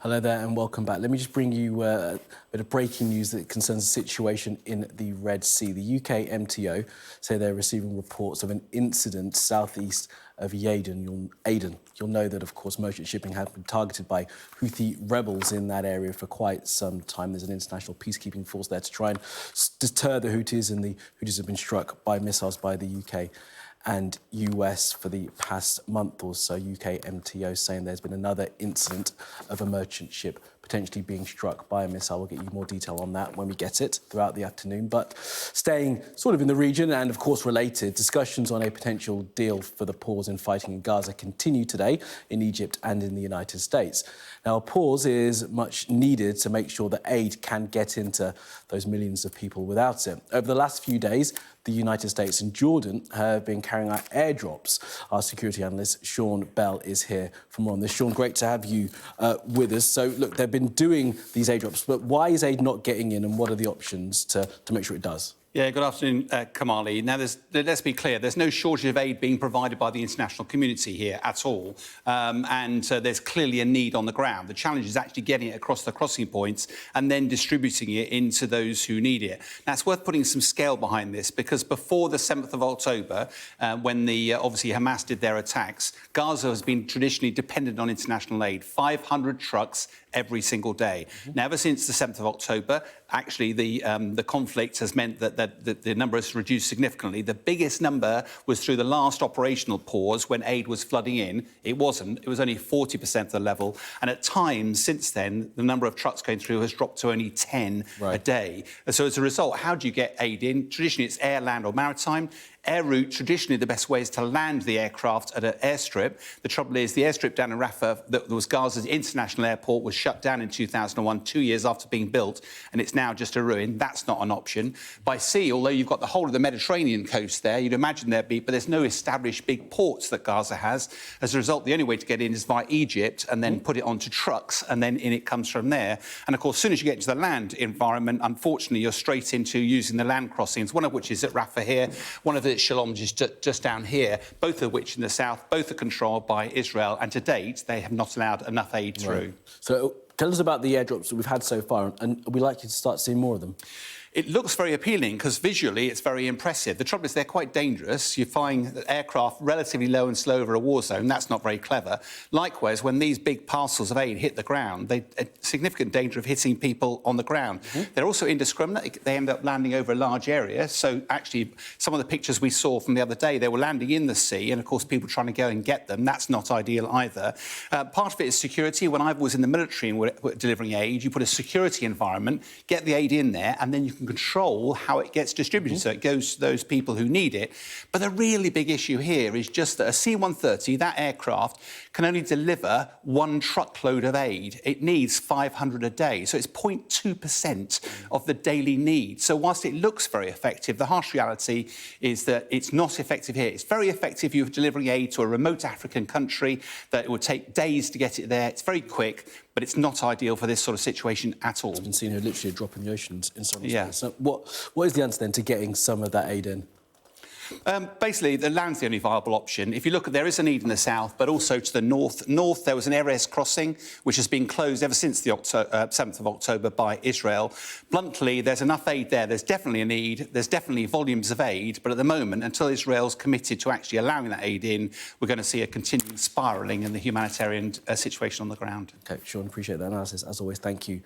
Hello there and welcome back. Let me just bring you a bit of breaking news that concerns the situation in the Red Sea. The UK MTO say they're receiving reports of an incident southeast of Aden. You'll know that, of course, merchant shipping has been targeted by Houthi rebels in that area for quite some time. There's an international peacekeeping force there to try and deter the Houthis, and the Houthis have been struck by missiles by the UK and US for the past month or so. UK MTO saying there's been another incident of a merchant ship potentially being struck by a missile. We'll get you more detail on that when we get it throughout the afternoon. But staying sort of in the region and, of course, related, discussions on a potential deal for the pause in fighting in Gaza continue today in Egypt and in the United States. Now, a pause is much needed to make sure that aid can get into those millions of people without it. Over the last few days, the United States and Jordan have been carrying out airdrops. Our security analyst, Sean Bell, is here for more on this. Sean, great to have you with us. So, look, they've been doing these airdrops, but why is aid not getting in, and what are the options to make sure it does? Yeah, good afternoon, Kamali. Now, let's be clear, there's no shortage of aid being provided by the international community here at all. There's clearly a need on the ground. The challenge is actually getting it across the crossing points and then distributing it into those who need it. Now, it's worth putting some scale behind this, because before the 7th of October, when obviously Hamas did their attacks, Gaza has been traditionally dependent on international aid, 500 trucks every single day. Now, ever since the 7th of October, actually the conflict has meant that the number has reduced significantly. The biggest number was through the last operational pause when aid was flooding in. It wasn't. It was only 40% of the level. And at times since then, the number of trucks going through has dropped to only 10 a day. And so as a result, how do you get aid in? Traditionally, it's air, land or maritime. Air route, traditionally the best way is to land the aircraft at an airstrip. The trouble is the airstrip down in Rafah, that was Gaza's international airport, was shut down in 2001, 2 years after being built, and it's now just a ruin. That's not an option. By sea, although you've got the whole of the Mediterranean coast there, you'd imagine there'd be, but there's no established big ports that Gaza has. As a result, the only way to get in is via Egypt and then put it onto trucks, and then in it comes from there. And of course, as soon as you get into the land environment, unfortunately, you're straight into using the land crossings, one of which is at Rafah here, one of Shalom is just down here, both of which in the south, both are controlled by Israel, and to date they have not allowed enough aid through. Right. So tell us about the airdrops that we've had so far, and are we likely to start seeing more of them? It looks very appealing because visually it's very impressive. The trouble is they're quite dangerous. You find aircraft relatively low and slow over a war zone. That's not very clever. Likewise, when these big parcels of aid hit the ground, they're significant danger of hitting people on the ground. They're also indiscriminate. They end up landing over a large area. So actually, some of the pictures we saw from the other day, they were landing in the sea, and of course people trying to go and get them. That's not ideal either. Part of it is security. When I was in the military and were delivering aid, you put a security environment, get the aid in there, and then you can control how it gets distributed, so it goes to those people who need it. But the really big issue here is just that a C-130, that aircraft, can only deliver 1 truckload of aid. It needs 500 a day, so it's 0.2% of the daily need. So whilst it looks very effective, the harsh reality is that it's not effective here. It's very effective if you're delivering aid to a remote African country, that it would take days to get it there. It's very quick, but it's not ideal for this sort of situation at all. It's been seen here literally a drop in the oceans in some respects. So what is the answer then to getting some of that aid in? Basically, the land's the only viable option. If you look, there is a need in the south, but also to the north. North, there was an air crossing, which has been closed ever since the 7th of October by Israel. Bluntly, there's enough aid there. There's definitely a need. There's definitely volumes of aid. But at the moment, until Israel's committed to actually allowing that aid in, we're going to see a continuing spiralling in the humanitarian situation on the ground. OK, Sean, appreciate that analysis. As always, thank you